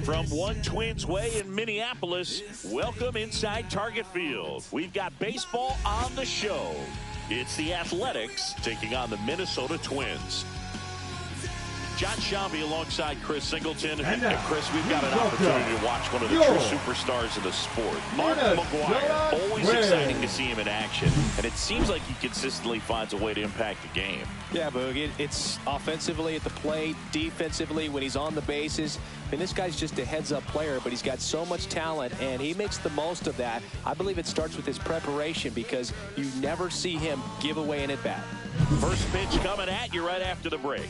From One Twins Way in Minneapolis, welcome inside Target Field. We've got baseball on the show. It's the Athletics taking on the Minnesota Twins. John Sciambi alongside Chris Singleton. And Chris, we've got an opportunity to watch one of the true superstars of the sport. Mark McGwire, always exciting to see him in action. And it seems like he consistently finds a way to impact the game. Yeah, Boog, it's offensively at the plate, defensively when he's on the bases. I mean, this guy's just a heads-up player, but he's got so much talent, and he makes the most of that. I believe it starts with his preparation because you never see him give away an at-bat. First pitch coming at you right after the break.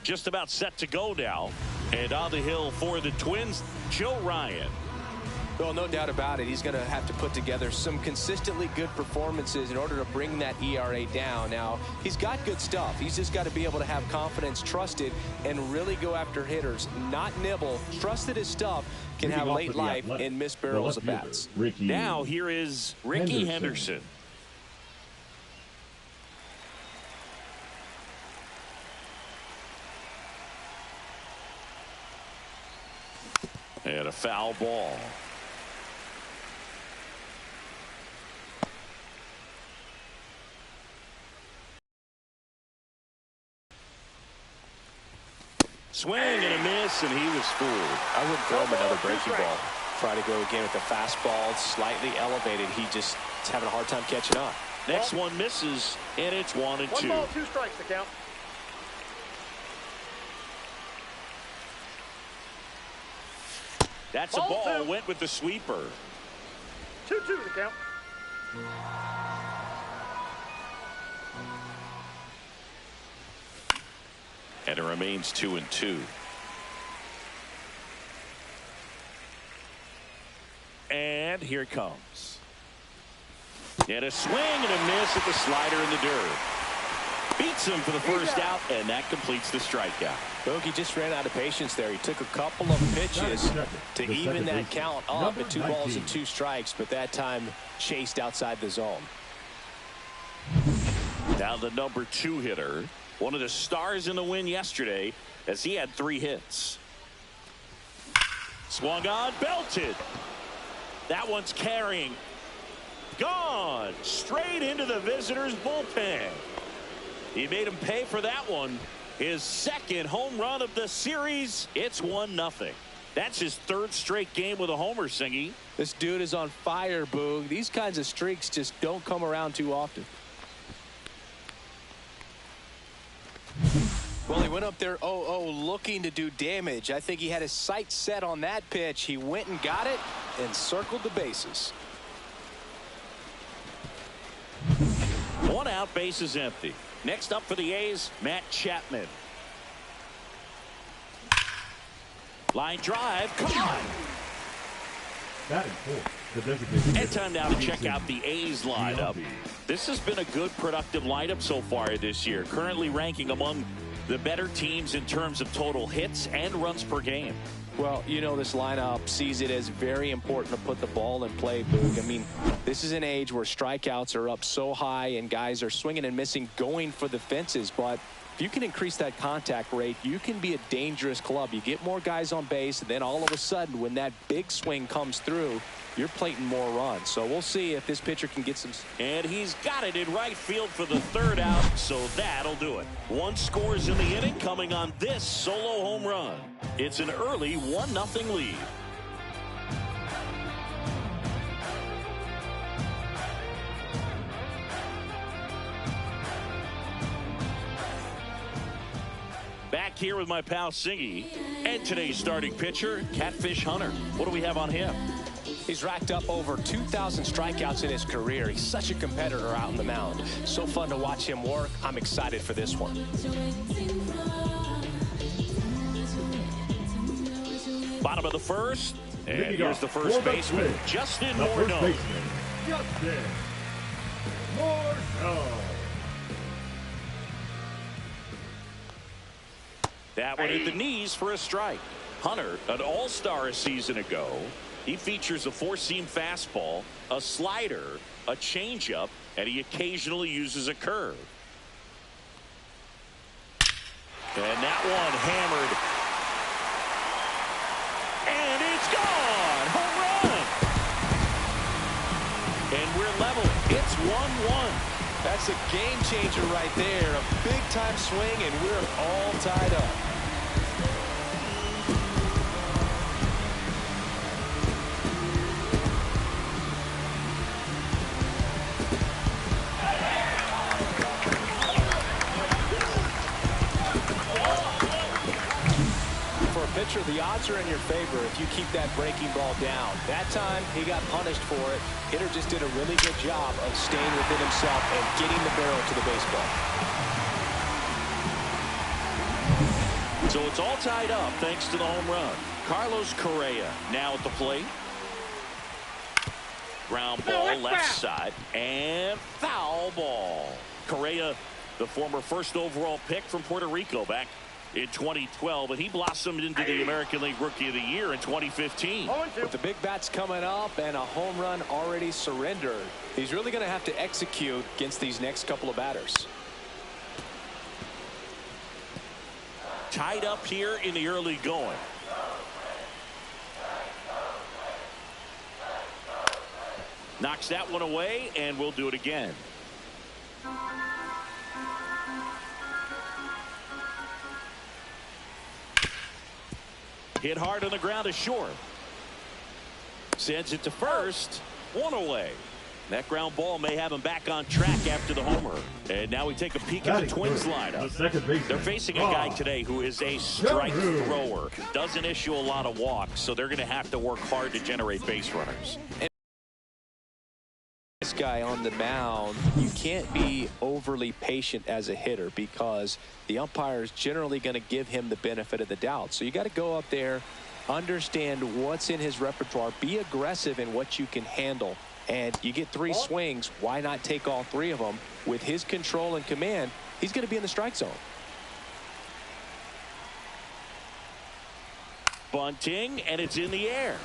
Just about set to go now. And on the hill for the Twins, Joe Ryan. Well, no doubt about it. He's going to have to put together some consistently good performances in order to bring that ERA down. Now, he's got good stuff. He's just got to be able to have confidence, trust it, and really go after hitters, not nibble. Trust that his stuff can have late life and miss barrels of bats. Now, here is Ricky Henderson. And a foul ball. Swing and a miss, and he was fooled. I wouldn't throw him another breaking ball. Try to go again with the fastball, slightly elevated. He just is having a hard time catching up. Next one misses, and it's 1-2. 1 ball, 2 strikes to count. That's a ball. Went with the sweeper. 2-2 to count. And it remains 2-2. And here it comes. And a swing and a miss at the slider in the dirt. Beats him for the first out, and that completes the strikeout. Bogey just ran out of patience there. He took a couple of pitches to even that count up at 2 balls and 2 strikes, but that time chased outside the zone. Now the number 2 hitter, one of the stars in the win yesterday, as he had 3 hits. Swung on, belted. That one's carrying. Gone straight into the visitors' bullpen. He made him pay for that one. His second home run of the series. It's 1-0. That's his 3rd straight game with a homer, Singy. This dude is on fire, Boog. These kinds of streaks just don't come around too often. Well, he went up there 0-0 looking to do damage. I think he had his sights set on that pitch. He went and got it and circled the bases. 1 out, bases empty. Next up for the A's, Matt Chapman. Line drive, come on. And time now to check out the A's lineup. This has been a good, productive lineup so far this year. Currently ranking among the better teams in terms of total hits and runs per game. Well, you know, this lineup sees it as very important to put the ball in play, Boog. I mean, this is an age where strikeouts are up so high and guys are swinging and missing, going for the fences. But if you can increase that contact rate, you can be a dangerous club. You get more guys on base, and then all of a sudden, when that big swing comes through, you're plating more runs. So we'll see if this pitcher can get some. And he's got it in right field for the 3rd out, so that'll do it. 1 scores in the inning coming on this solo home run. It's an early 1-0 lead. Back here with my pal Singy and today's starting pitcher, Catfish Hunter. What do we have on him? He's racked up over 2,000 strikeouts in his career. He's such a competitor out on the mound. So fun to watch him work. I'm excited for this one. Bottom of the 1st, and here's the first baseman, Justin Morneau. That one hit the knees for a strike. Hunter, an all-star a season ago. He features a 4-seam fastball, a slider, a changeup, and he occasionally uses a curve. And that one hammered. And it's gone. Home run. And we're level. It's 1-1. That's a game changer right there. A big-time swing, and we're all tied up. For a pitcher, the odds are in your favor if you keep that breaking ball down. That time, he got punished for it. Hitter just did a really good job of staying within himself and getting the barrel to the baseball. So it's all tied up thanks to the home run. Carlos Correa now at the plate. Ground ball left side and foul ball. Correa, the former first overall pick from Puerto Rico back in 2012, and he blossomed into the American League Rookie of the Year in 2015. With the big bats coming up and a home run already surrendered, he's really going to have to execute against these next couple of batters. Tied up here in the early going. Knocks that one away, and we'll do it again. Hit hard on the ground to short. Sends it to first. One away. That ground ball may have him back on track after the homer. And now we take a peek at the Twins lineup. They're facing a guy today who is a strike thrower. Doesn't issue a lot of walks, so they're going to have to work hard to generate base runners. And this guy on the mound, you can't be overly patient as a hitter because the umpire is generally going to give him the benefit of the doubt. So you got to go up there, understand what's in his repertoire, be aggressive in what you can handle. And you get 3 swings, why not take all 3 of them? With his control and command, he's going to be in the strike zone. Bunting, and it's in the air.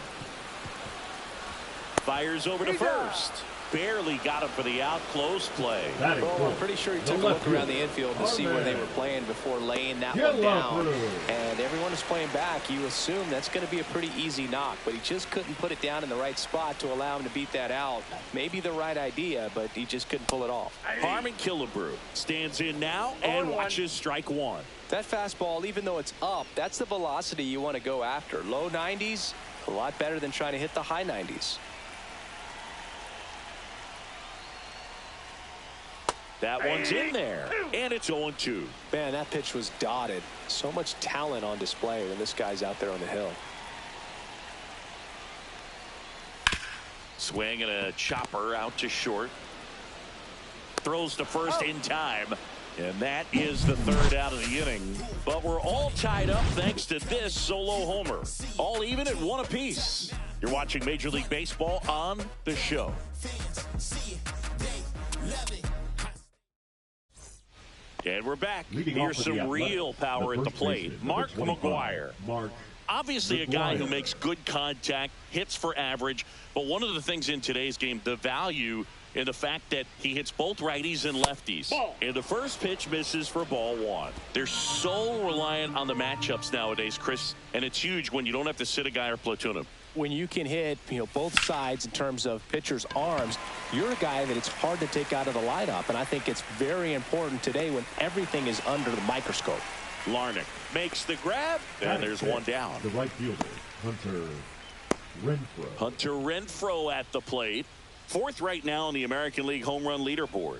Fires over to first. Barely got him for the out. Close play. Well, I'm pretty sure he took a look around the infield to see where they were playing before laying that one down. And everyone is playing back. You assume that's going to be a pretty easy knock, but he just couldn't put it down in the right spot to allow him to beat that out. Maybe the right idea, but he just couldn't pull it off. Harmon Killebrew stands in now and watches strike one. That fastball, even though it's up, that's the velocity you want to go after. Low 90s, a lot better than trying to hit the high 90s. That one's in there, and it's 0-2. Man, that pitch was dotted. So much talent on display when this guy's out there on the hill. Swing and a chopper out to short. Throws to first in time, and that is the 3rd out of the inning. But we're all tied up thanks to this solo homer. All even at 1 apiece. You're watching Major League Baseball on the show. And we're back. Here's some real power at the plate. Mark McGwire. Obviously a guy who makes good contact, hits for average. But one of the things in today's game, the value in the fact that he hits both righties and lefties. And the first pitch misses for ball 1. They're so reliant on the matchups nowadays, Chris. And it's huge when you don't have to sit a guy or platoon him. When you can hit, both sides in terms of pitchers' arms, you're a guy that it's hard to take out of the lineup. And I think it's very important today when everything is under the microscope. Larnach makes the grab, and there's one down. The right fielder, Hunter Renfroe. Hunter Renfroe at the plate. 4th right now on the American League home run leaderboard.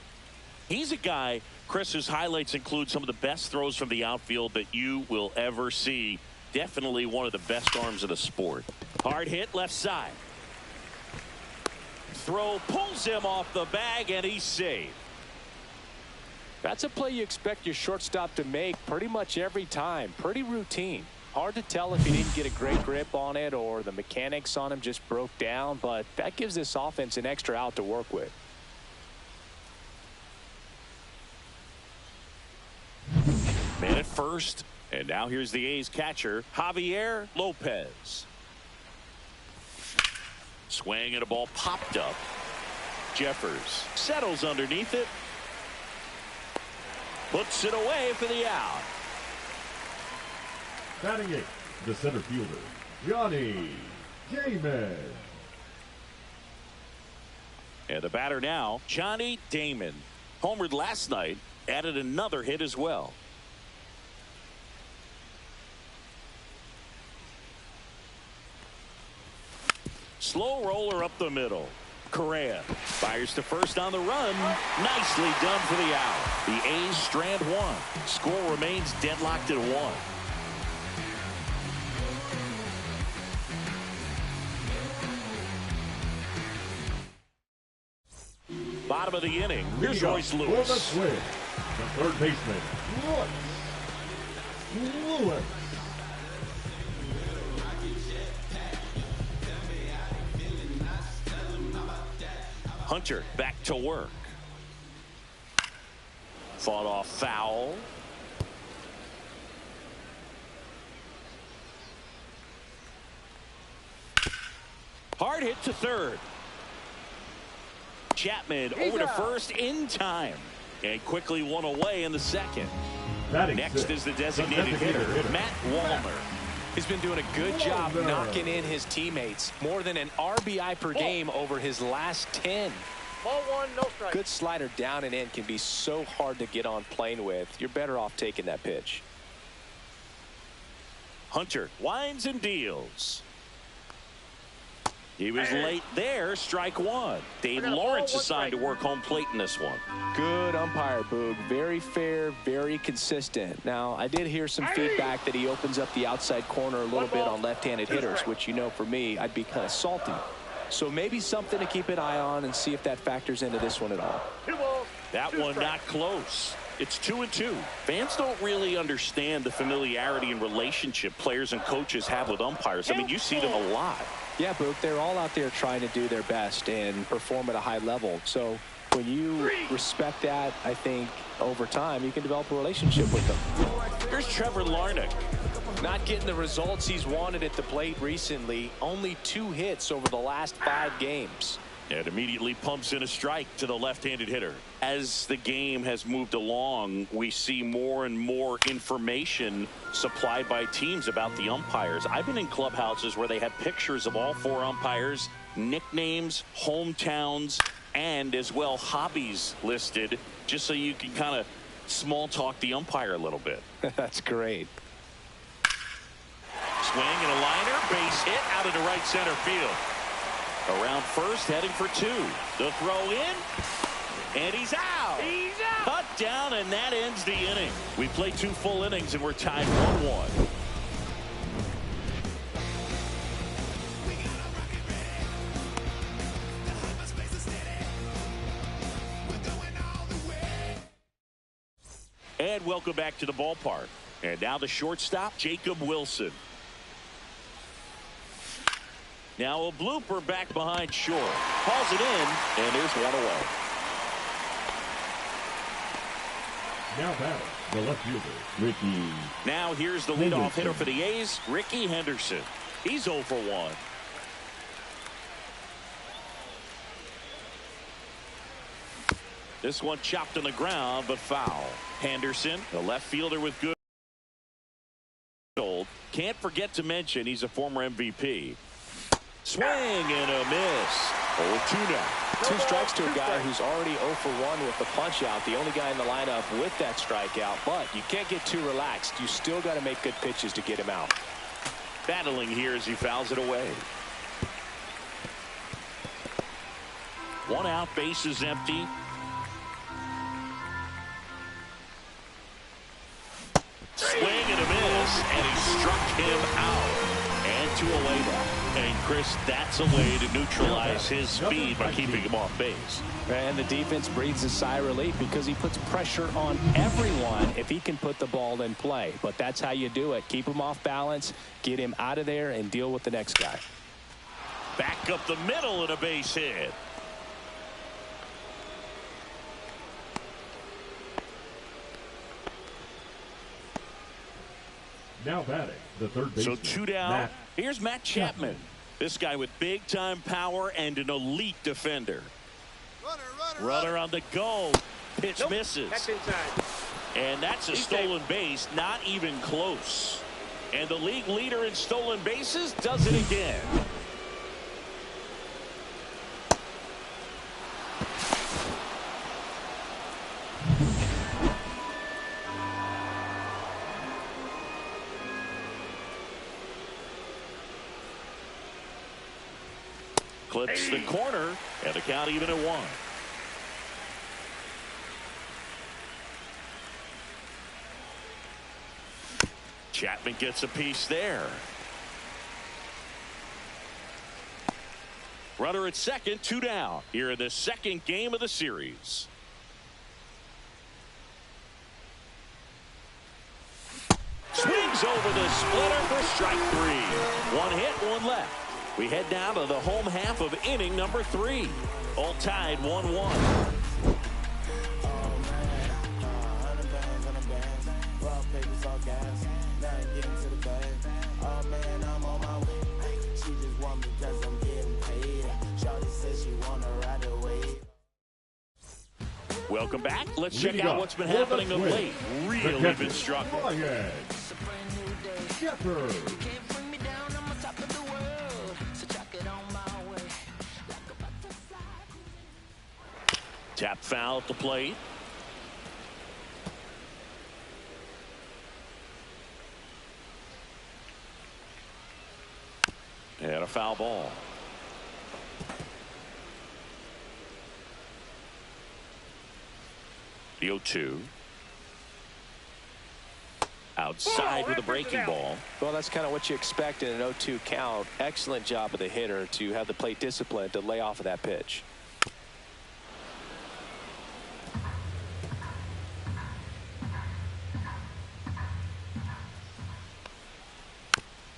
He's a guy, Chris, whose highlights include some of the best throws from the outfield that you will ever see. Definitely one of the best arms of the sport. Hard hit left side. Throw pulls him off the bag, and he's saved. That's a play you expect your shortstop to make pretty much every time. Pretty routine. Hard to tell if he didn't get a great grip on it or the mechanics on him just broke down, but that gives this offense an extra out to work with. Man at first, and now here's the A's catcher, Javier Lopez. Swing and a ball popped up. Jeffers settles underneath it. Puts it away for the out. Batting 8th, the center fielder, Johnny Damon. And the batter now, Johnny Damon. Homered last night, added another hit as well. Slow roller up the middle. Correa fires to first on the run. Nicely done for the out. The A's strand one. Score remains deadlocked at 1. Bottom of the inning. Here's Royce Lewis. For the Twins, the third baseman, Royce Lewis. Hunter back to work. Fought off foul. Hard hit to third. Chapman over to first in time. And quickly one away in the second. Next is the designated hitter, Matt Wallner. He's been doing a good job knocking in his teammates. More than an RBI per game over his last 10. Ball 1, no strike. Good slider down and in can be so hard to get on plane with. You're better off taking that pitch. Hunter winds and deals. He was late there. Strike one. Dave Lawrence assigned to work home plate in this one. Good umpire, Boog. Very fair, very consistent. Now, I did hear some feedback that he opens up the outside corner a little bit on left-handed hitters, which, you know, for me, I'd be kind of salty. So maybe something to keep an eye on and see if that factors into this one at all. That one not close. It's 2-2. Fans don't really understand the familiarity and relationship players and coaches have with umpires. I mean, you see them a lot. Yeah, Boog, they're all out there trying to do their best and perform at a high level. So when you respect that, I think over time you can develop a relationship with them. Here's Trevor Larnach. Not getting the results he's wanted at the plate recently. Only 2 hits over the last 5 games. And immediately pumps in a strike to the left-handed hitter. As the game has moved along, we see more and more information supplied by teams about the umpires. I've been in clubhouses where they have pictures of all 4 umpires, nicknames, hometowns, and as well hobbies listed, just so you can kind of small talk the umpire a little bit. That's great. Swing and a liner, base hit out into right center field. Around first, heading for 2. The throw in, and he's out. He's out. Cut down, and that ends the inning. We played 2 full innings, and we're tied 1-1. And welcome back to the ballpark. And now the shortstop, Jacob Wilson. Now a blooper back behind short. Hauls it in, and there's one away. Now batting, the left fielder, Ricky. Now here's the leadoff hitter for the A's, Ricky Henderson. He's 0 for 1. This one chopped on the ground, but foul. Henderson, the left fielder with good. Can't forget to mention he's a former MVP. Swing and a miss. 0-2 now. 2 strikes to a guy who's already 0 for 1 with the punch out. The only guy in the lineup with that strikeout. But you can't get too relaxed. You still got to make good pitches to get him out. Battling here as he fouls it away. 1 out, base is empty. Swing and a miss, and he struck him out. And 2 away now. And Chris, that's a way to neutralize his speed by keeping him off base. And the defense breathes a sigh of relief because he puts pressure on everyone if he can put the ball in play. But that's how you do it. Keep him off balance, get him out of there, and deal with the next guy. Back up the middle and a base hit. Now batting, the third baseman. So 2 down. Here's Matt Chapman. This guy with big-time power and an elite defender. Runner on the go. Pitch misses. That's inside. And that's a stolen base. Not even close. And the league leader in stolen bases does it again. Clips the corner, and the count even at 1. Chapman gets a piece there. Runner at second, 2 down here in the second game of the series. Swings over the splitter for strike 3. 1 hit, 1 left. We head down to the home half of inning number 3. All tied 1-1. Welcome back. Let's check out what's been happening of late. Really been struggling. Shepard. Tap foul at the plate. And a foul ball. The 0-2. Outside with a breaking ball. Well, that's kind of what you expect in an 0-2 count. Excellent job of the hitter to have the plate discipline to lay off of that pitch.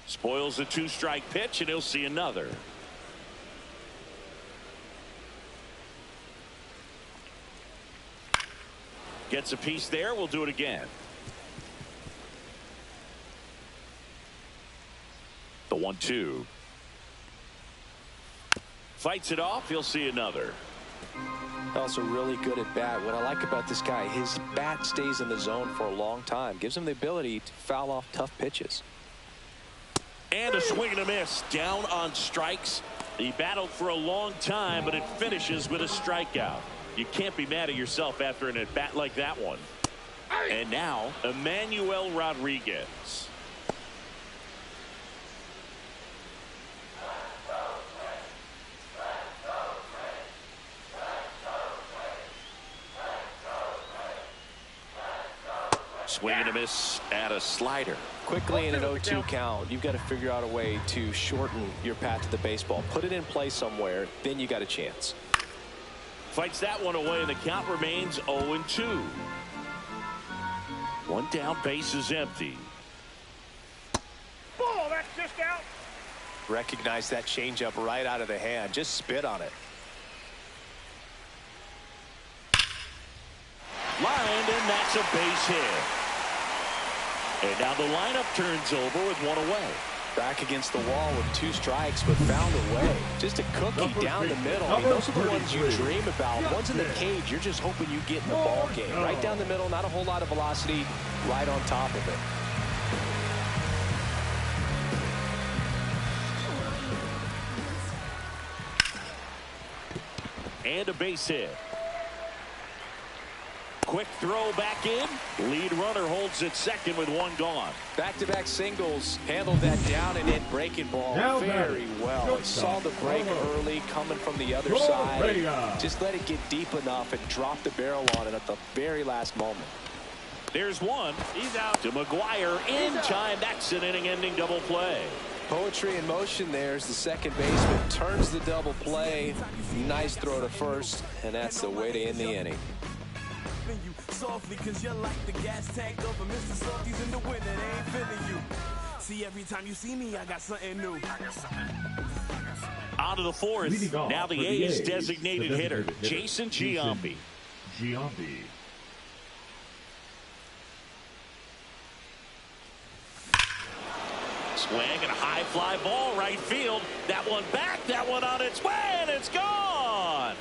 Spoils the 2-strike pitch, and he'll see another. Gets a piece there. We'll do it again. The 1-2. Fights it off. He'll see another. Also really good at bat. What I like about this guy, his bat stays in the zone for a long time. Gives him the ability to foul off tough pitches. And a swing and a miss. Down on strikes. He battled for a long time, but it finishes with a strikeout. You can't be mad at yourself after an at-bat like that one. And now, Emmanuel Rodriguez. Swing and a miss at a slider. Quickly in an 0-2 count, you've got to figure out a way to shorten your path to the baseball. Put it in play somewhere, then you got a chance. Fights that one away, and the count remains 0-2. 1 down, base is empty. Ball, that's just out. Recognize that changeup right out of the hand. Just spit on it. Lined, and that's a base hit. And now the lineup turns over with 1 away. Back against the wall with 2 strikes, but found a way. Just a cookie down the middle. I mean, those are the ones you dream about. Ones in the cage, you're just hoping you get in the ball game. Right down the middle, not a whole lot of velocity, right on top of it. And a base hit. Quick throw back in. Lead runner holds at second with 1 gone. Back-to-back singles. Handled that down and in breaking ball very well. Saw the break early coming from the other side. Just let it get deep enough and drop the barrel on it at the very last moment. There's one. He's out to McGuire in time. That's an inning-ending double play. Poetry in motion there as the second baseman turns the double play. Nice throw to first, and that's the way to end the inning. You softly cause you're like the gas tank over Mr. Salty's in the winter. They ain't feeling you. See, every time you see me, I got something new. On to the 4th. Now the A's designated hitter, Jason Giambi. Swing and a high fly ball right field. That one back, that one on its way, and it's gone.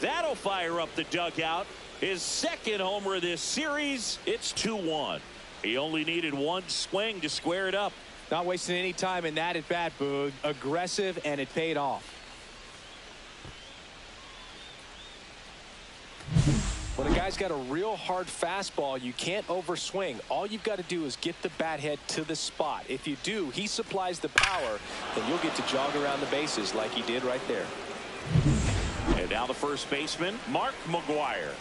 That'll fire up the dugout. His second homer of this series. It's 2-1. He only needed one swing to square it up. Not wasting any time in that at bat, Boog. Aggressive, and it paid off. When a guy's got a real hard fastball, you can't overswing. All you've got to do is get the bat head to the spot. If you do, he supplies the power, and you'll get to jog around the bases like he did right there. And now the first baseman, Mark McGwire.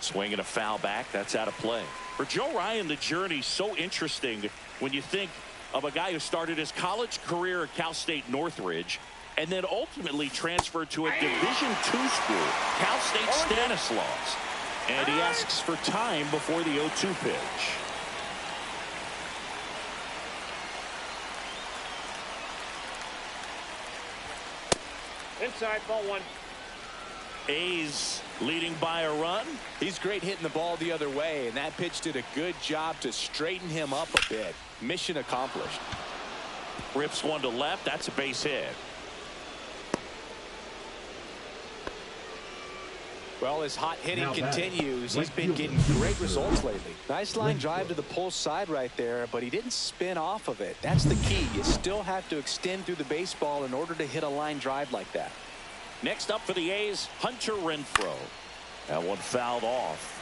Swinging a foul back. That's out of play. For Joe Ryan, the journey's so interesting when you think of a guy who started his college career at Cal State Northridge and then ultimately transferred to a Division II school, Cal State Stanislaus. And he asks for time before the 0-2 pitch. Inside, ball one. A's leading by a run. He's great hitting the ball the other way, and that pitch did a good job to straighten him up a bit. Mission accomplished. Rips one to left. That's a base hit. Well, his hot hitting continues. He's been getting great results lately. Nice line drive to the pull side right there, but he didn't spin off of it. That's the key. You still have to extend through the baseball in order to hit a line drive like that. Next up for the A's, Hunter Renfroe. That one fouled off.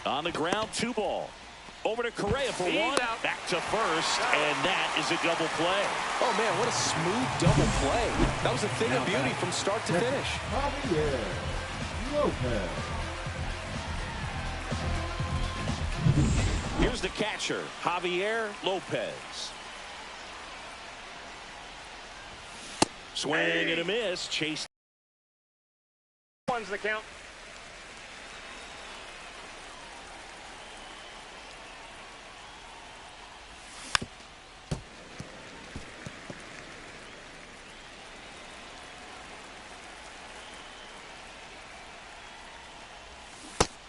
On the ground, 2 ball. Over to Correa for one. Back to first, and that is a double play. Oh, man, what a smooth double play. That was a thing of beauty from start to finish. Javier Lopez. Here's the catcher, Javier Lopez. Swing and a miss. Chase. One's the count.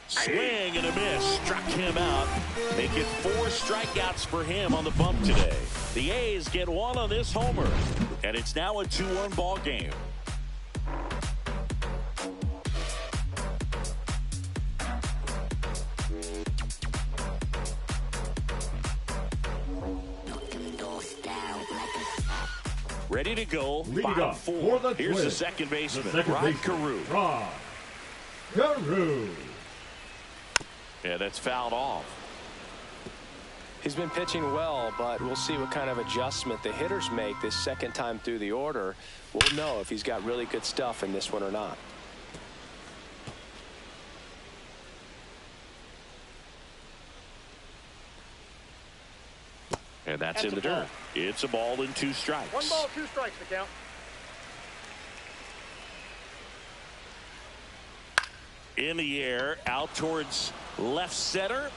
Swing and a miss. Struck him out. Make it 4 strikeouts for him on the bump today. The A's get one on this homer. And it's now a 2-1 ball game. Ready to go. 5-4. Here's the second baseman, Rod Carew. Rod Carew. Yeah, that's fouled off. He's been pitching well, but we'll see what kind of adjustment the hitters make this second time through the order. We'll know if he's got really good stuff in this one or not. And that's in the dirt. It's a ball and 2 strikes. 1 ball, 2 strikes to count. In the air, out towards left center.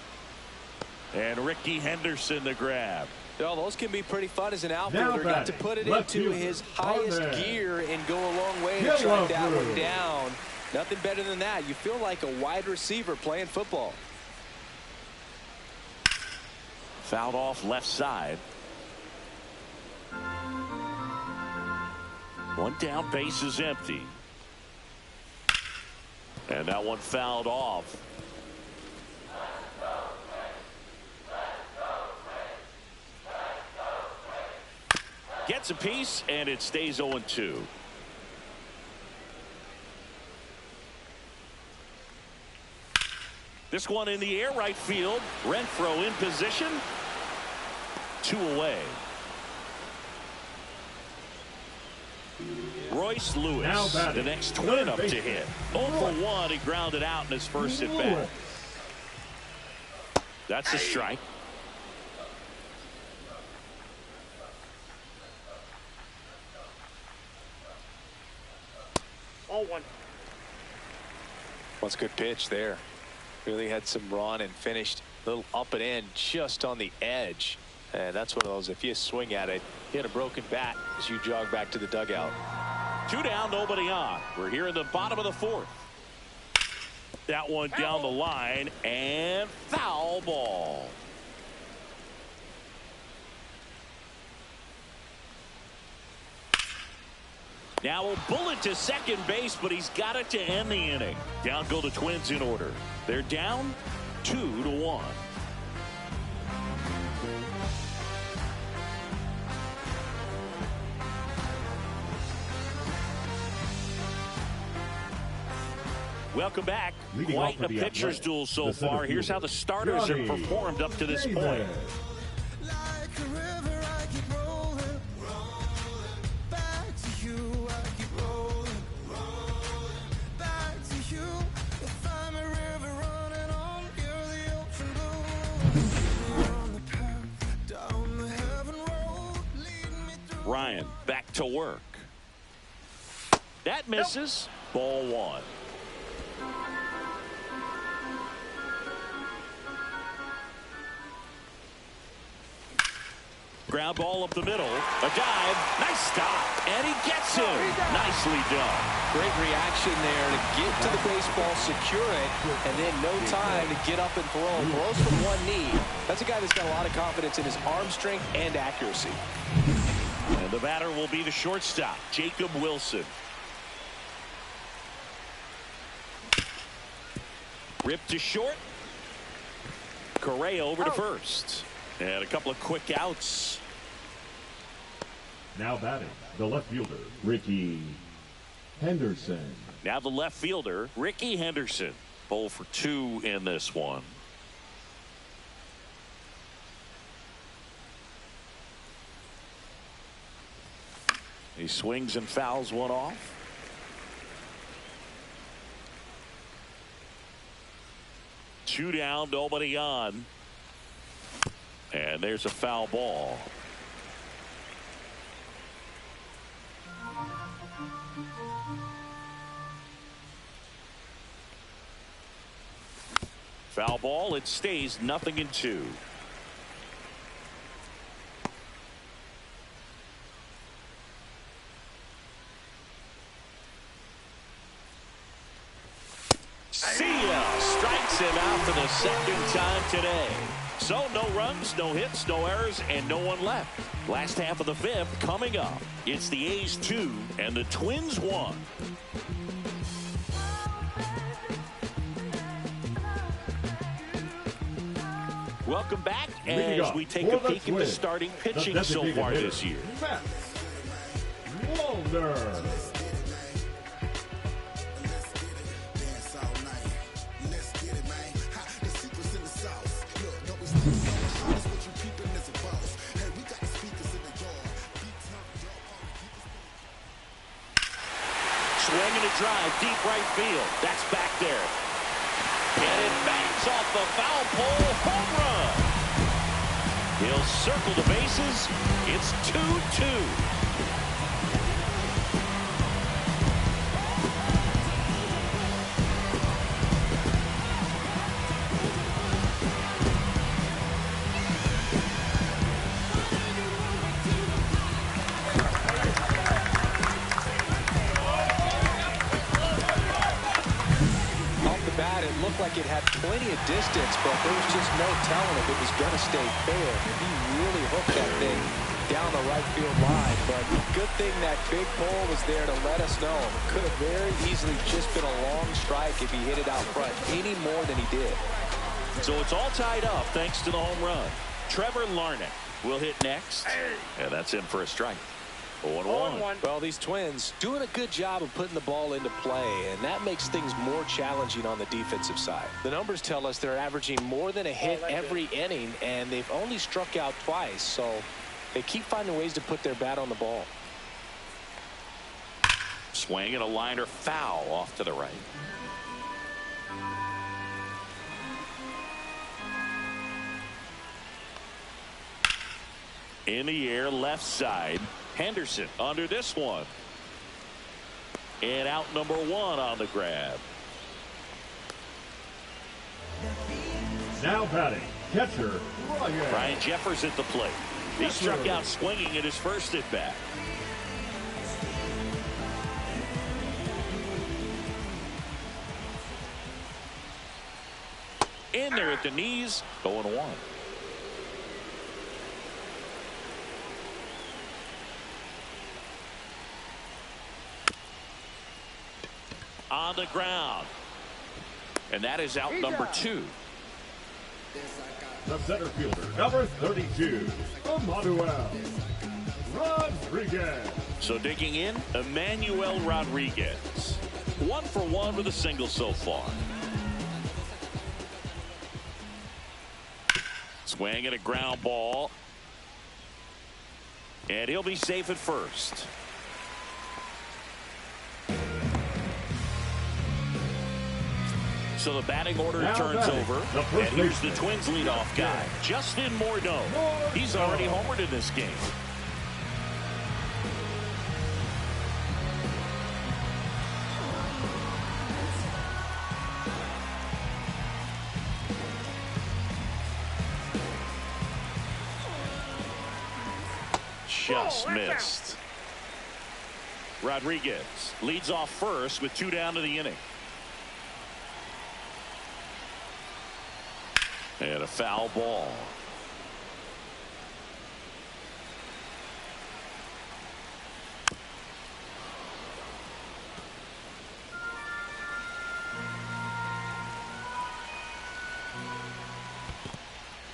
And Ricky Henderson the grab. Well, those can be pretty fun as an outfielder. Got to put it into his highest gear and go a long way to track that one down. Nothing better than that. You feel like a wide receiver playing football. Fouled off left side. 1 down, base is empty. And that one fouled off. Gets a piece, and it stays 0-2. This one in the air, right field. Renfroe in position. 2 away. Royce Lewis, the next twin up to hit. 0 for 1, he grounded out in his first at bat. That's a strike. All 1. What's a good pitch there. Really had some run and finished a little up and in just on the edge. And that's one of those, if you swing at it, you hit a broken bat as you jog back to the dugout. 2 down, nobody on. We're here in the bottom of the 4th. That one down the line, and foul ball. Now a bullet to second base, but he's got it to end the inning. Down go the Twins in order. They're down 2-1. Welcome back. Leading Quite off for a the pitcher's Athletics, duel so the center far. Here's how the starters Johnny have performed up to this Damon. point. Like a river, I keep rolling, back to you, I keep rolling, back to you. If I'm a river running on, you're the ocean blue. You're on the path down the heaven road, leading me through. Ryan back to work. That misses. Ball one. Ground ball up the middle. A dive. Nice stop. And he gets him. Nicely done. Great reaction there to get to the baseball, secure it, and then no time to get up and throw. Throws from one knee. That's a guy that's got a lot of confidence in his arm strength and accuracy. And the batter will be the shortstop, Jacob Wilson. Ripped to short. Correa over to first. And a couple of quick outs. Now batting, the left fielder, Ricky Henderson. Now the left fielder, Ricky Henderson. 0 for 2 in this one. He swings and fouls one off. Two down, nobody on. And there's a foul ball. Foul ball. It stays 0-2. See ya. Strikes him out for the second time today. So no runs, no hits, no errors, and no one left. Last half of the fifth coming up. It's the A's 2 and the Twins 1. Welcome back as we take a peek at the starting pitching so far this year. Matt Wallner. Swinging a drive, deep right field. That's back there. And it bangs off the foul pole. Home run. He'll circle the bases. It's 2-2. Like it had plenty of distance, but there was just no telling if it was going to stay fair. He really hooked that thing down the right field line, but good thing that big pole was there to let us know. Could have very easily just been a long strike if he hit it out front any more than he did. So it's all tied up thanks to the home run. Trevor Larnach will hit next, and that's in for a strike. 0-1. Well, these Twins doing a good job of putting the ball into play, and that makes things more challenging on the defensive side. The numbers tell us they're averaging more than a hit every inning, and they've only struck out twice, so they keep finding ways to put their bat on the ball. Swing and a liner foul off to the right. In the air, left side. Henderson under this one. And out number 1 on the grab. Now batting, catcher, Ryan Jeffers at the plate. He struck out swinging at his first at bat. In there at the knees, 0-1. on the ground. And that is out number 2. The center fielder, number 32, Emmanuel Rodriguez. So digging in, Emmanuel Rodriguez. 1 for 1 with a single so far. Swing and a ground ball. And he'll be safe at first. So the batting order turns over. And here's the Twins leadoff guy, Justin Morneau. He's already homered in this game. Just missed. Rodriguez leads off first with 2 down to the inning. And a foul ball.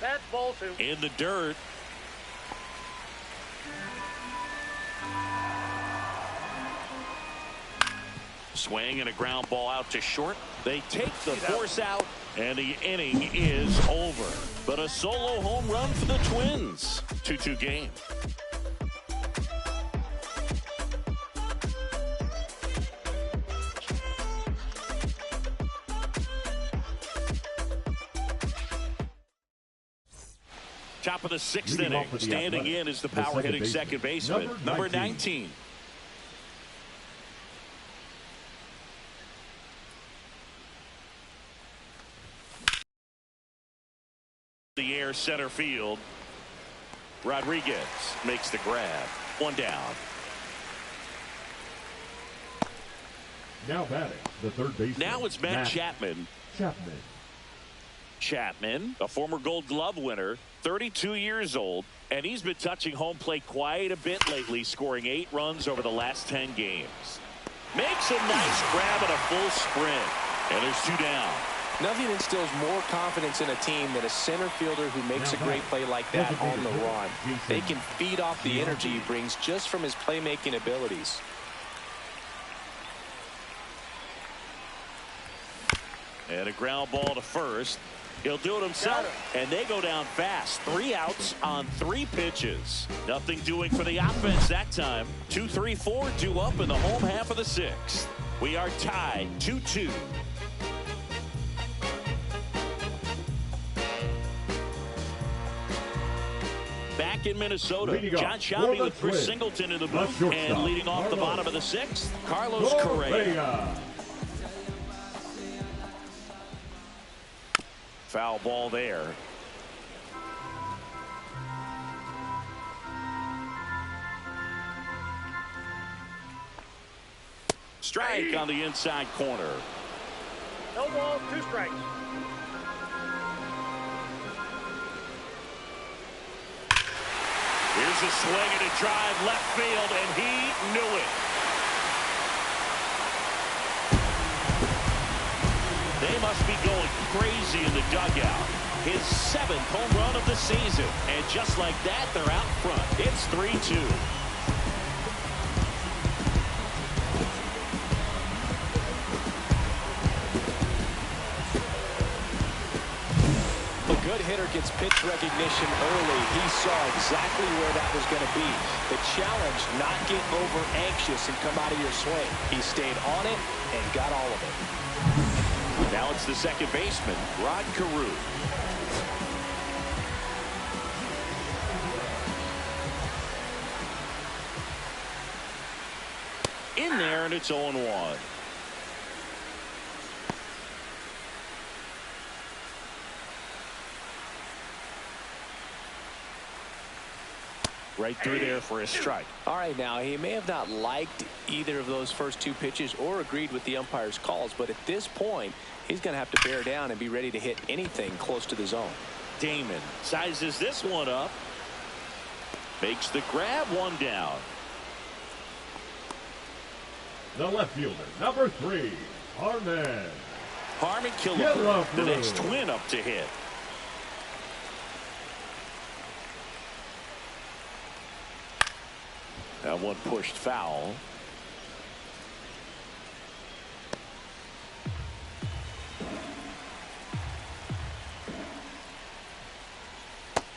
That's ball 2. In the dirt. Swing and a ground ball out to short. They take the force out, and the inning is over. But a solo home run for the Twins. 2-2 game. Top of the 6th inning. Standing in is the power hitting second baseman, number 19. The air center field. Rodriguez makes the grab. 1 down. Now batting, the third baseman. Now it's Matt Chapman. Chapman, a former Gold Glove winner, 32 years old, and he's been touching home plate quite a bit lately, scoring 8 runs over the last 10 games. Makes a nice grab at a full sprint, and there's 2 down. Nothing instills more confidence in a team than a center fielder who makes a great play like that on the run. They can feed off the energy he brings just from his playmaking abilities. And a ground ball to first. He'll do it himself, and they go down fast. 3 outs on 3 pitches. Nothing doing for the offense that time. 2-3-4, 2 up in the home half of the 6th. We are tied 2-2. Back in Minnesota, John Shelby with Chris Singleton in the booth, and leading off the bottom of the 6th, Carlos Correa. Foul ball there. Strike on the inside corner. No balls, 2 strikes. Here's a swing and a drive left field, and he knew it. They must be going crazy in the dugout. His 7th home run of the season. And just like that, they're out front. It's 3-2. A good hitter gets pitch recognition early. He saw exactly where that was going to be. The challenge, not get over anxious and come out of your swing. He stayed on it and got all of it. Now it's the second baseman, Rod Carew. In there, and it's 0-1. Right through there for a strike. All right, now, he may have not liked either of those first 2 pitches or agreed with the umpire's calls, but at this point, he's going to have to bear down and be ready to hit anything close to the zone. Damon sizes this one up. Makes the grab. 1 down. The left fielder, number 3, Harmon. Harmon Killebrew, Yellow the next Brew. Twin up to hit. That one pushed foul.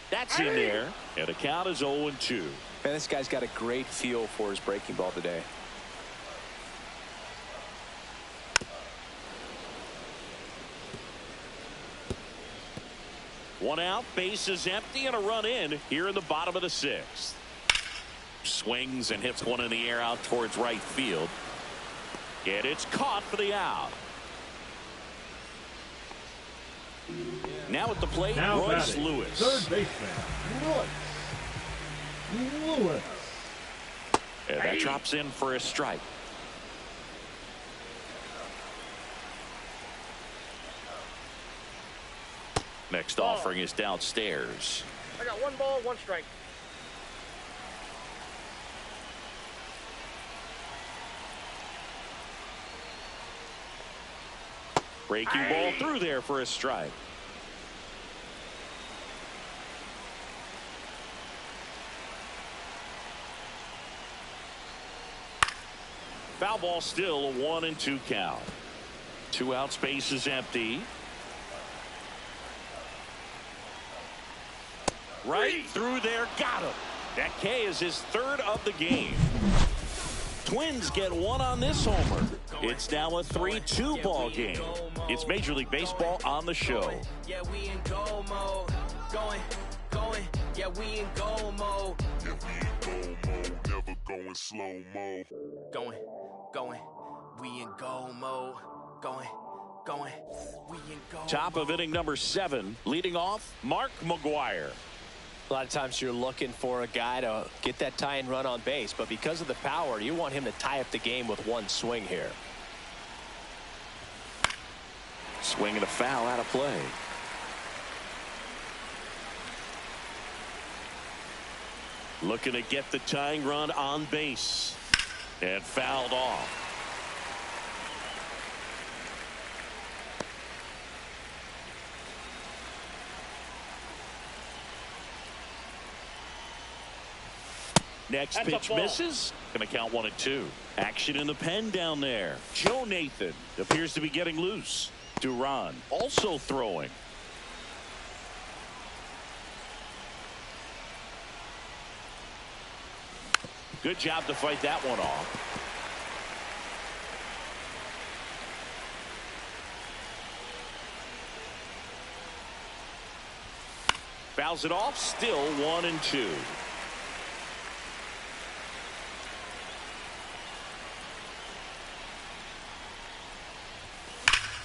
That's in there, and the count is 0-2. Man, this guy's got a great feel for his breaking ball today. One out, base is empty, and a run in here in the bottom of the sixth. Swings and hits one in the air out towards right field. And it's caught for the out. Now at the plate, Now Royce batting, Lewis. third baseman, Royce Lewis. And that drops in for a strike. Next offering is downstairs. I got 1 ball, 1 strike. Breaking ball through there for a strike. Foul ball, still a 1-2 count. 2 outs, base is empty. Right through there, got him. That K is his 3rd of the game. Twins get 1 on this homer. It's now a 3-2 ball game. It's Major League Baseball on the show. Yeah, we in go mode. Going. Yeah, we in go mode. Yeah, we in go mode, never going slow mo. Going. We in go mode. Going. We in go. Top of inning number 7, leading off, Mark McGwire. A lot of times you're looking for a guy to get that tying run on base, but because of the power, you want him to tie up the game with 1 swing here. Swing and a foul out of play. Looking to get the tying run on base. And fouled off. Next That's a pitch ball. misses. Going to count 1-2. Action in the pen down there. Joe Nathan appears to be getting loose. Duran also throwing. Good job to fight that one off. Fouls it off. Still 1-2.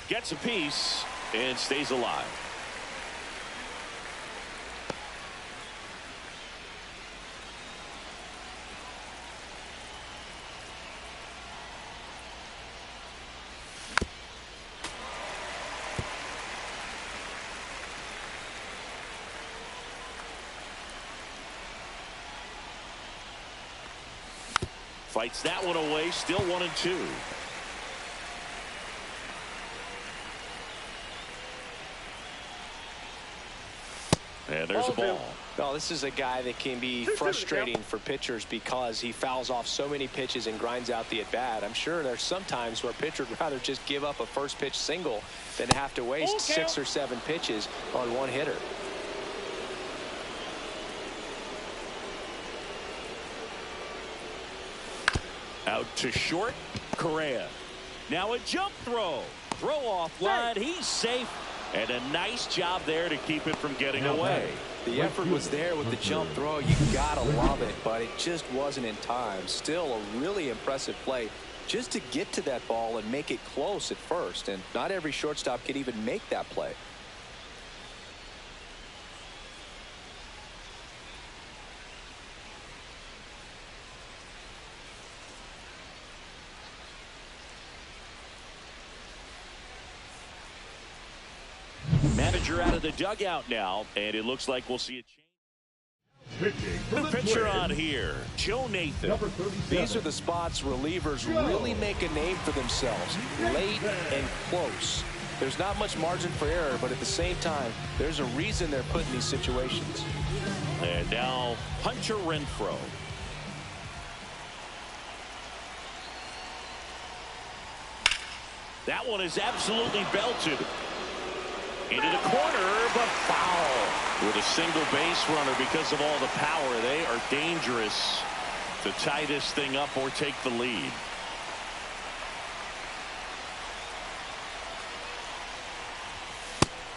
Gets a piece and stays alive. Fights that one away. Still 1-2. And there's a ball. Well, this is a guy that can be frustrating for pitchers because he fouls off so many pitches and grinds out the at-bat. I'm sure there's some times where a pitcher would rather just give up a first pitch single than have to waste 6 or 7 pitches on 1 hitter. Out to short, Correa. Now a jump throw. Throw off line. He's safe. And a nice job there to keep it from getting away. The effort was there with the jump throw. You gotta love it, but it just wasn't in time. Still a really impressive play just to get to that ball and make it close at first. And not every shortstop can even make that play. Manager out of the dugout now, and it looks like we'll see a change. Pitching for New the pitcher Twins, on here, Joe Nathan. number 37. These are the spots relievers really make a name for themselves, late and close. There's not much margin for error, but at the same time, there's a reason they're put in these situations. And now Hunter Renfroe. That one is absolutely belted into the corner, but foul. With a single base runner, because of all the power, they are dangerous to tie this thing up or take the lead.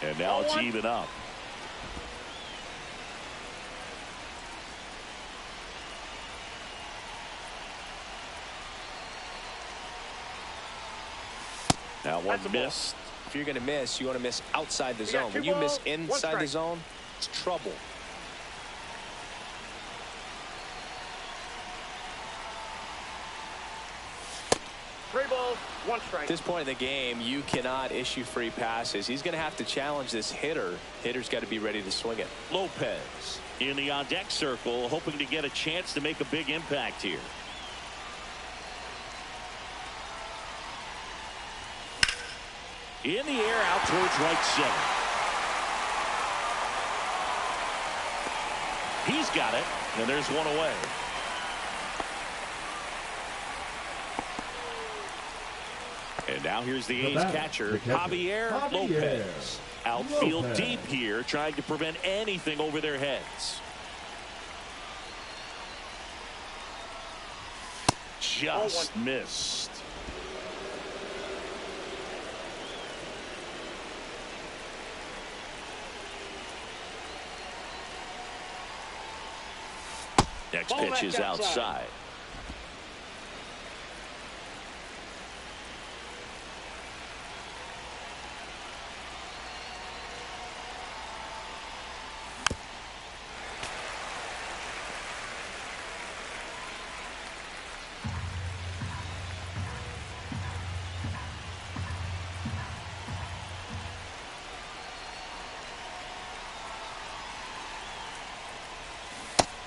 And now it's even up. That one missed. If you're going to miss, you want to miss outside the got zone. When two you miss balls, one inside the strike. zone, it's trouble. Three balls, one strike. At this point in the game, you cannot issue free passes. He's going to have to challenge this hitter. Hitter's got to be ready to swing it. Lopez in the on-deck circle, hoping to get a chance to make a big impact here. In the air, out towards right center. He's got it, and there's one away. And now here's the A's catcher, Javier Lopez. Outfield deep here, trying to prevent anything over their heads. Just missed. Next pitch is outside.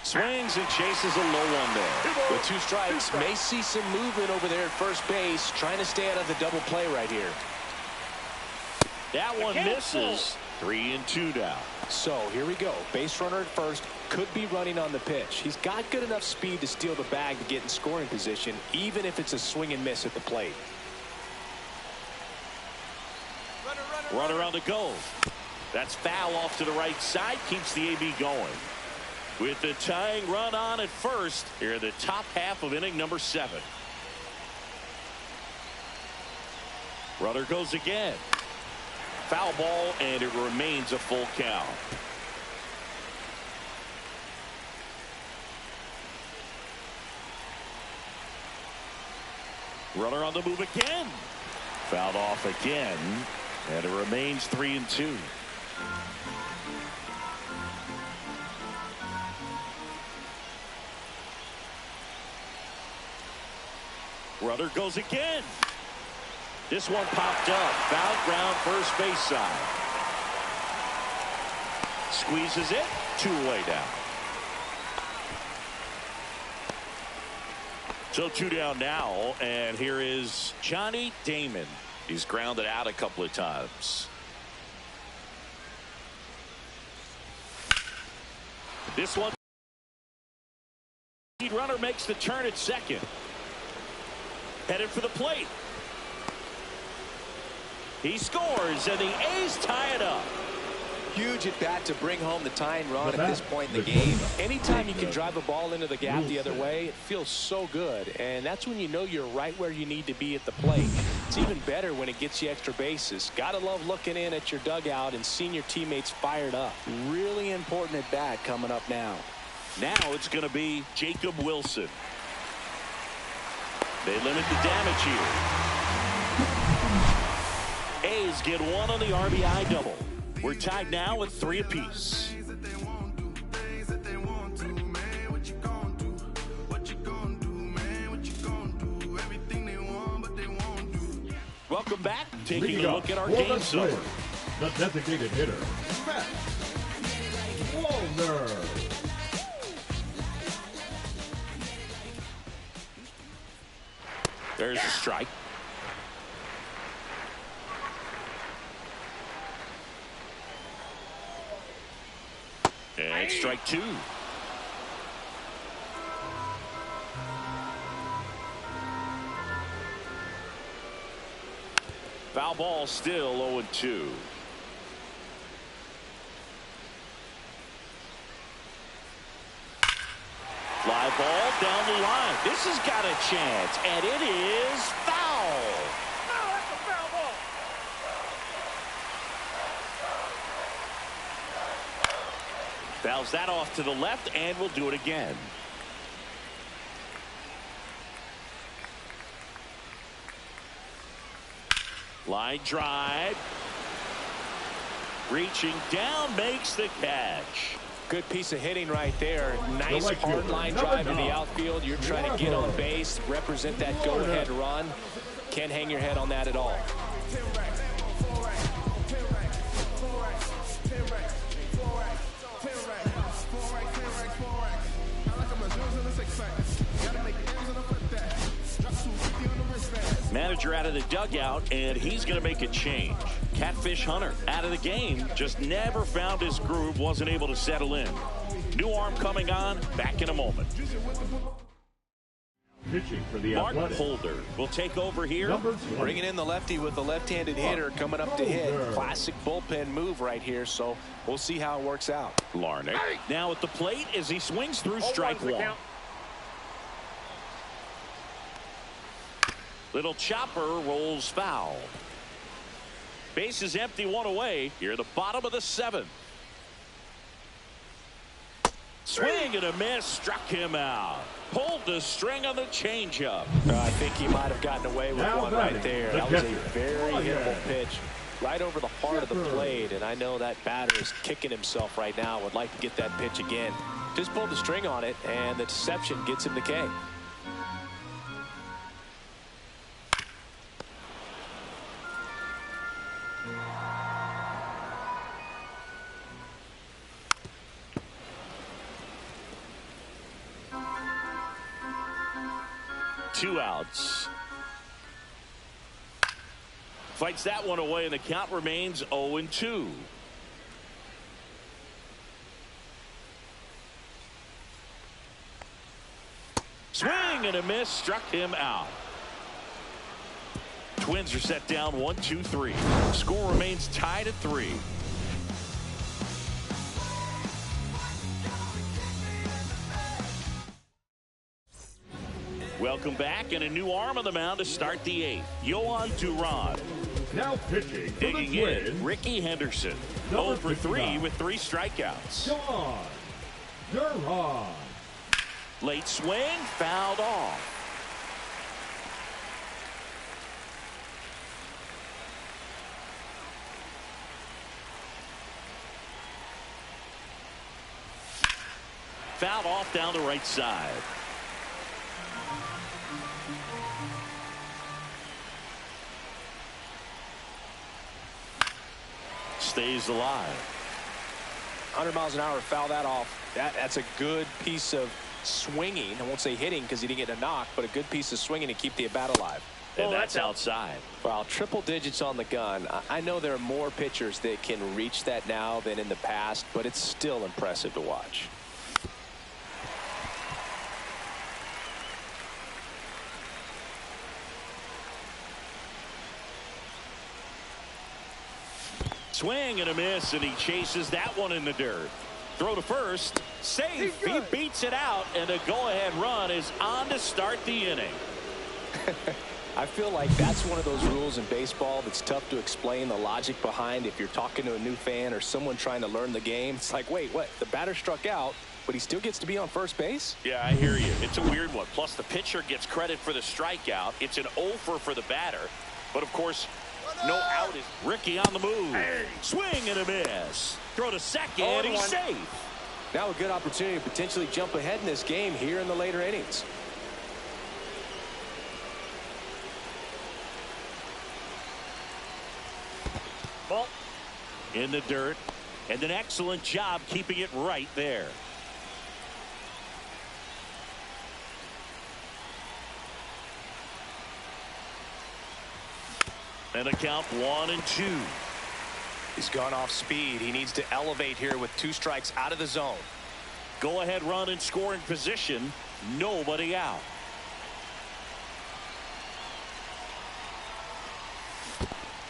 Swings and chases a low one there. With two strikes, may see some movement over there at first base, trying to stay out of the double play right here. That one misses. 3-2 down. So here we go. Base runner at first, could be running on the pitch. He's got good enough speed to steal the bag to get in scoring position, even if it's a swing and miss at the plate. Runner on the go. That's foul off to the right side. Keeps the AB going. With the tying run on at first, here in the top half of inning number 7. Runner goes again. Foul ball, and it remains a full count. Runner on the move again. Fouled off again, and it remains 3-2. Runner goes again. This one popped up. Foul ground, first base side. Squeezes it. 2 away down. So 2 down now, and here is Johnny Damon. He's grounded out a couple of times. This one. Lead runner makes the turn at second. Headed for the plate. He scores, and the A's tie it up. Huge at bat to bring home the tying run at this point in the game. Anytime you can drive a ball into the gap the other way, it feels so good. And that's when you know you're right where you need to be at the plate. It's even better when it gets you extra bases. Gotta love looking in at your dugout and seeing your teammates fired up. Really important at bat coming up now. Now it's going to be Jacob Wilson. They limit the damage here. A's get one on the RBI double. We're tied now at 3 apiece. Welcome back. Taking a look at our game summary. The designated hitter, Matt Wallner. There's a strike. And strike two. Foul ball, still 0-2. Fly ball down the line. This has got a chance, and it is foul. No, that's a foul ball. Fouls that off to the left, and we'll do it again. Line drive. Reaching down, makes the catch. Good piece of hitting right there. Nice right hard fielder, line number drive to the 9. outfield. You're trying to get on base, represent that go-ahead run. Can't hang your head on that at all. Manager out of the dugout, and he's going to make a change. Catfish Hunter out of the game, just never found his groove, wasn't able to settle in. New arm coming on, back in a moment. Pitching for the Mark Athletics. Holder will take over here. Number 20. Bringing in the lefty with the left-handed hitter coming up to hit. Classic bullpen move right here, so we'll see how it works out. Larnach now at the plate as he swings through 0-1's strike the one. count. Little chopper rolls foul. Base is empty, one away. Here at the bottom of the 7th. Swing and a miss, struck him out. Pulled the string on the changeup. I think he might have gotten away with Now one right batting, there. the That was a catcher. very Oh, hittable yeah. pitch right over the heart of the Chipper. plate, and I know that batter is kicking himself right now. Would like to get that pitch again. Just pulled the string on it, and the deception gets him the K. Two outs. Fights that one away, and the count remains 0-2. Swing and a miss, struck him out. Twins are set down 1-2-3. Score remains tied at 3. Welcome back, and a new arm on the mound to start the 8th. Yohan Duran. Now pitching for the Digging Twins. in, Ricky Henderson. Number 0 for 3 59. with 3 strikeouts. John Duran. Late swing, fouled off. Fouled off down the right side. Stays alive. 100 miles an hour, foul that off. That's a good piece of swinging. I won't say hitting because he didn't get a knock, but a good piece of swinging to keep the at-bat alive. And Oh, that's that's out. outside. Well, triple digits on the gun. I know there are more pitchers that can reach that now than in the past, but it's still impressive to watch. Swing and a miss, and he chases that one in the dirt. Throw to first. Safe. He beats it out, and a go-ahead run is on to start the inning. I feel like that's one of those rules in baseball that's tough to explain the logic behind if you're talking to a new fan or someone trying to learn the game. It's like, wait, what? The batter struck out, but he still gets to be on first base? Yeah, I hear you. It's a weird one. Plus, the pitcher gets credit for the strikeout. It's an over for the batter. But, of course, no out is Ricky on the move. Swing and a miss. Throw to second, and he's 0-1. safe. Now a good opportunity to potentially jump ahead in this game here in the later innings. Ball. In the dirt, and an excellent job keeping it right there. And a count 1-2. He's gone off speed. He needs to elevate here with 2 strikes out of the zone. Go ahead run in scoring position. Nobody out.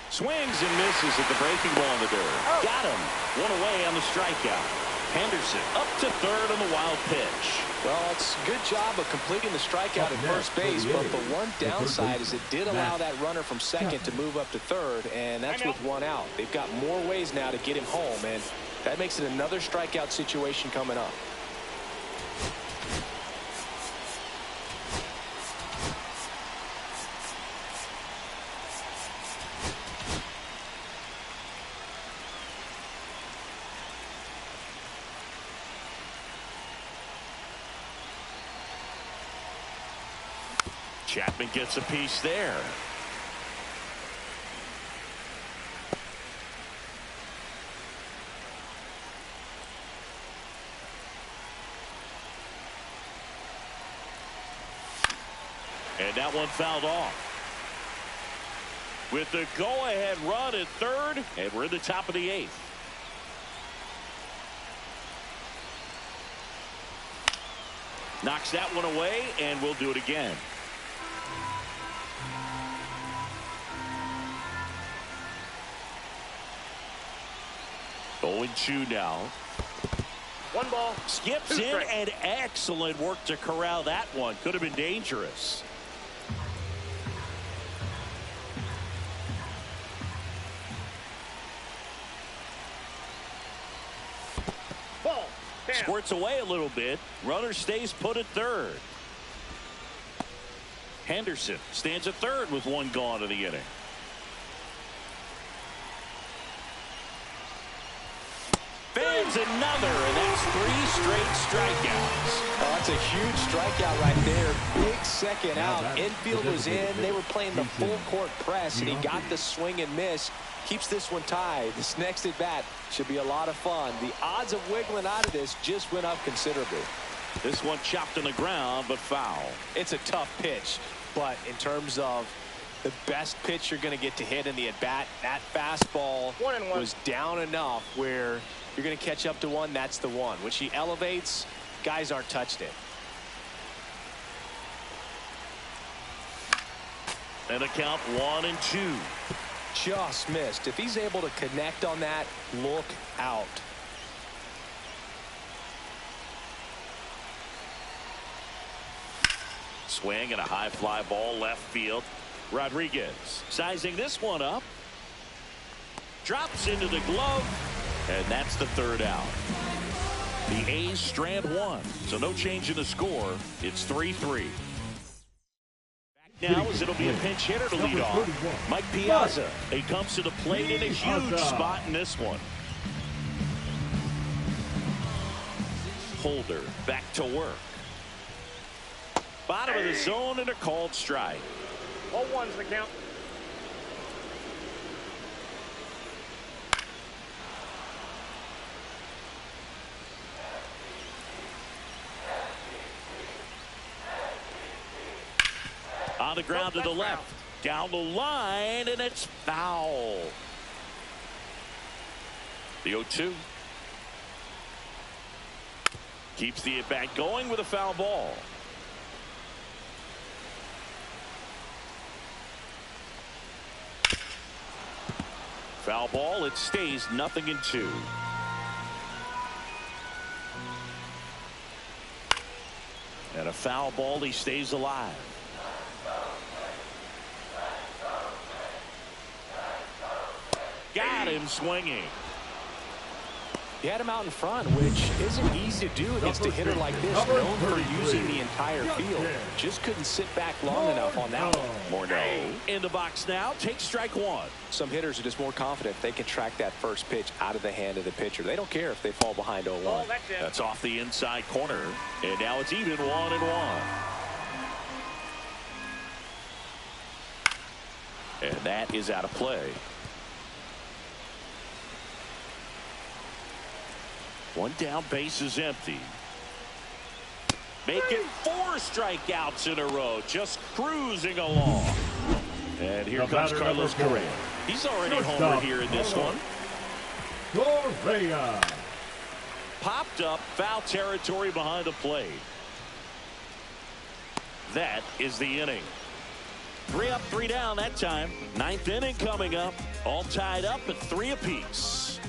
Swings and misses at the breaking ball in the dirt. Got him. 1 away on the strikeout. Henderson up to third on the wild pitch. Well, it's a good job of completing the strikeout at first base, but the one downside is it did allow that runner from second to move up to third, and that's with 1 out. They've got more ways now to get him home, and that makes it another strikeout situation coming up. Chapman gets a piece there. And that one fouled off. With the go-ahead run at third, and we're in the top of the 8th. Knocks that one away, and we'll do it again. Oh, 2 now. 1 ball. Skips in, and excellent work to corral that one. Could have been dangerous. Ball. Squirts away a little bit. Runner stays put at third. Henderson stands at third with 1 gone in the inning. There's another, and that's 3 straight strikeouts. Oh, that's a huge strikeout right there. Big second out. Infield was in. They were playing the full court press, and he got the swing and miss. Keeps this one tied. This next at bat should be a lot of fun. The odds of wiggling out of this just went up considerably. This one chopped on the ground, but foul. It's a tough pitch, but in terms of the best pitch you're going to get to hit in the at bat, that fastball 1-1. was down enough where you're going to catch up to one. That's the one. When she elevates, guys aren't touched it. And a count 1-2. Just missed. If he's able to connect on that, look out. Swing and a high fly ball left field. Rodriguez sizing this one up. Drops into the glove. And that's the 3rd out. The A's strand 1. So no change in the score. It's 3-3. Now as it'll be a pinch hitter to lead off. Mike Piazza. He comes to the plate in a huge spot in this one. Holder back to work. Bottom of the zone and a called strike. 0-1's the count. On the ground to the left. Down the line, and it's foul. The 0-2. Keeps the at-bat going with a foul ball. Foul ball. It stays 0-2. And a foul ball. He stays alive. Got him swinging. He had him out in front, which isn't easy to do against a hitter like this, known for using the entire field. Just couldn't sit back long enough on that one. Morneau in the box now. Takes strike 1. Some hitters are just more confident if they can track that first pitch out of the hand of the pitcher. They don't care if they fall behind 0-1. Ball, that's it. That's off the inside corner. And now it's even 1-1. And that is out of play. One down, base is empty. Make it 4 strikeouts in a row, just cruising along. And here The comes batter, Carlos number 4. Correa. He's already Shortstop, homered here in this one. Correa. Popped up, foul territory behind the plate. That is the inning. 3 up, 3 down that time. 9th inning coming up. All tied up at 3 apiece.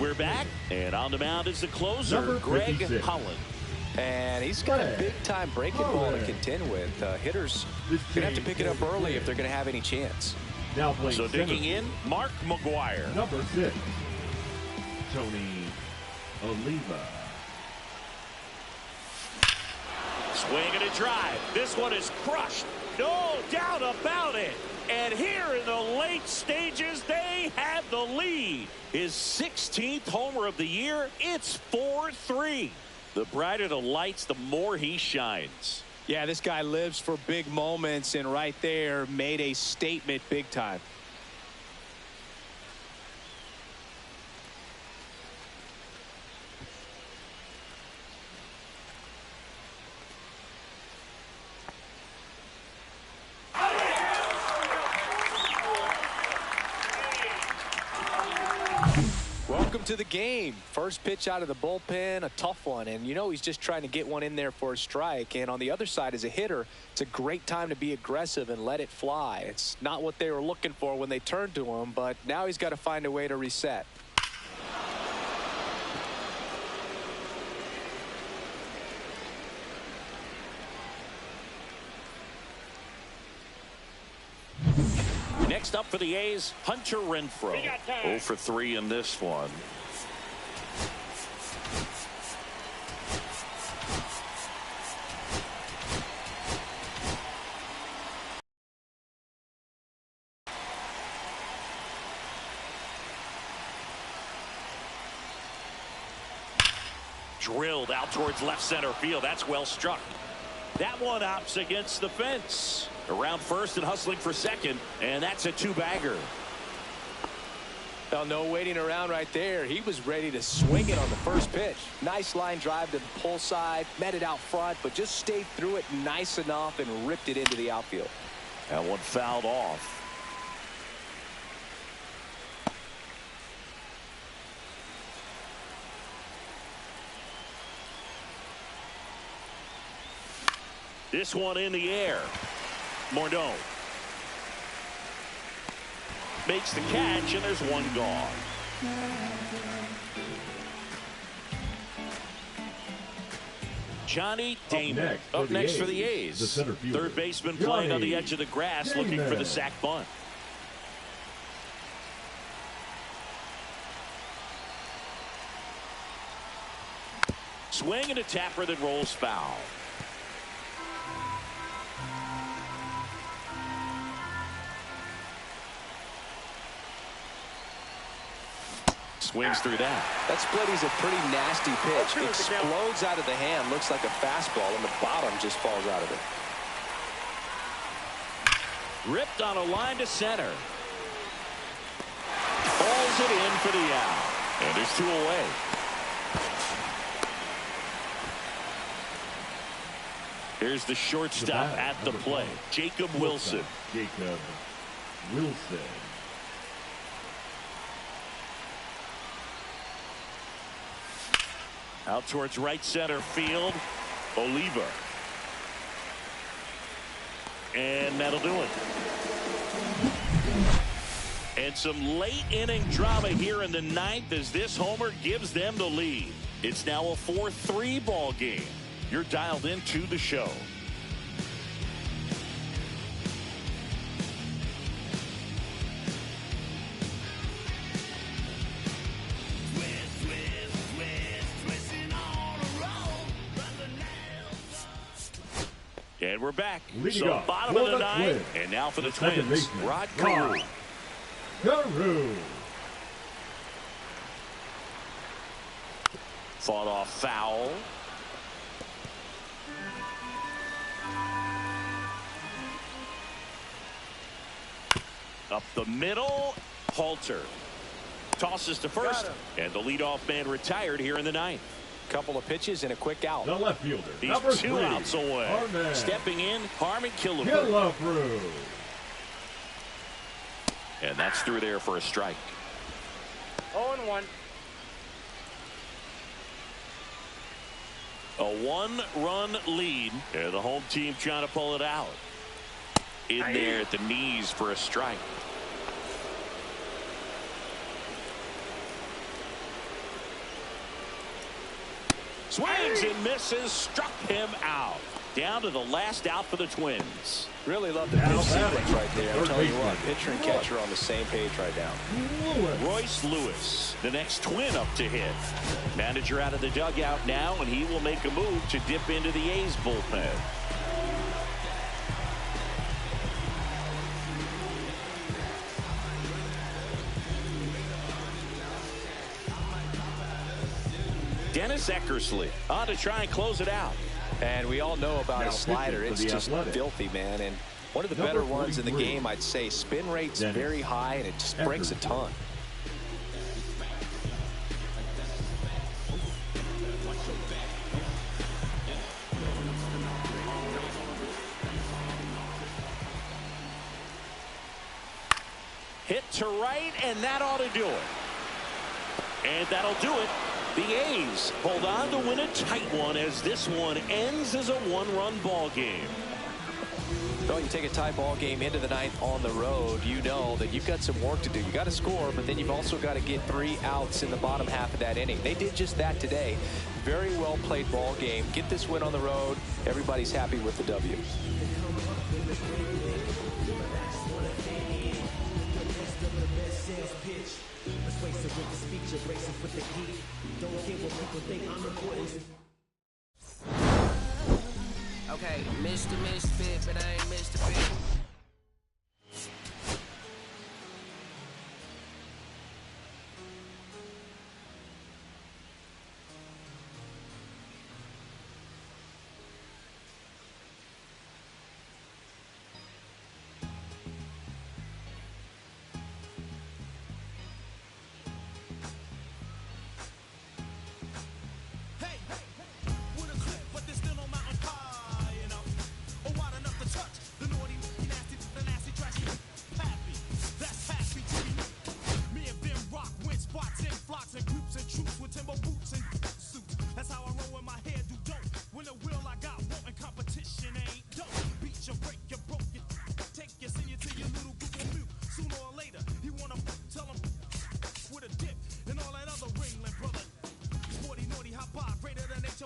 We're back, and on the mound is the closer, Number Greg 56. Holland. And he's got a big-time breaking ball to contend with. Hitters going to have to pick it up early if they're going to have any chance. Now playing So digging center, in, Mark McGwire. number 6, Tony Oliva. Swing and a drive. This one is crushed. No doubt about it. And here in the late stages, they have the lead. His 16th homer of the year. It's 4-3. The brighter the lights, the more he shines. Yeah, this guy lives for big moments, and right there made a statement big time. Welcome to the game. First pitch out of the bullpen, a tough one. And you know he's just trying to get one in there for a strike. And on the other side, as a hitter, it's a great time to be aggressive and let it fly. It's not what they were looking for when they turned to him, but now he's got to find a way to reset. Next up for the A's, Hunter Renfroe. 0 for 3 in this one. Drilled out towards left center field. That's well struck. That one opts against the fence. Around first and hustling for second, and that's a 2-bagger. Well, no waiting around right there. He was ready to swing it on the first pitch. Nice line drive to the pull side, met it out front, but just stayed through it nice enough and ripped it into the outfield. That one fouled off. This one in the air. Morneau makes the catch, and there's one gone. Johnny Damon up next for the A's. The center fielder, Third baseman playing on the edge of the grass, looking for the sac bunt. Swing and a tapper that rolls foul. Swings through that. That splitty's a pretty nasty pitch. Explodes out of the hand. Looks like a fastball, and the bottom just falls out of it. Ripped on a line to center. Falls it in for the out. And there's 2 away. Here's the shortstop at the plate, Jacob Wilson. Jacob Wilson. Out towards right center field, Oliva. And that'll do it. And some late inning drama here in the 9th as this homer gives them the lead. It's now a 4-3 ball game. You're dialed into the show. And we're back. Leading So off bottom for of the the 9th, Twins. and now for the Second Twins, baseman, Rod Carew. Carew. Fought off foul. Up the middle, Halter tosses to first, and the leadoff man retired here in the 9th. Couple of pitches and a quick out. The left fielder, He's number 2 3, outs away. Harman Stepping in, Harmon Killebrew. Killebrew. And that's through there for a strike. 0-1. A 1-run lead. And the home team trying to pull it out. In there at the knees for a strike. Swings and misses, struck him out. Down to the last out for the Twins. Really love the pitch sequence right there. I'm telling you what, pitcher and catcher are on the same page right now. Royce Lewis, the next Twin up to hit. Manager out of the dugout now, and he will make a move to dip into the A's bullpen. Dennis Eckersley on to try and close it out. And we all know about Now his slider. pitching for It's the just Athletic. filthy, man. And one of the Number better ones in the 43. game, I'd say. Spin rate's Dennis very high, and it just breaks a Eckersley. ton. Hit to right, and that ought to do it. And that'll do it. The A's hold on to win a tight one as this one ends as a 1-run ball game. Well, you take a tie ball game into the ninth on the road, you know that you've got some work to do. You got to score, but then you've also got to get 3 outs in the bottom half of that inning. They did just that today. Very well played ball game. Get this win on the road. Everybody's happy with the W. Okay, Mr. Misfit, but I ain't Mr. Fit.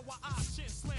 Why I shit slam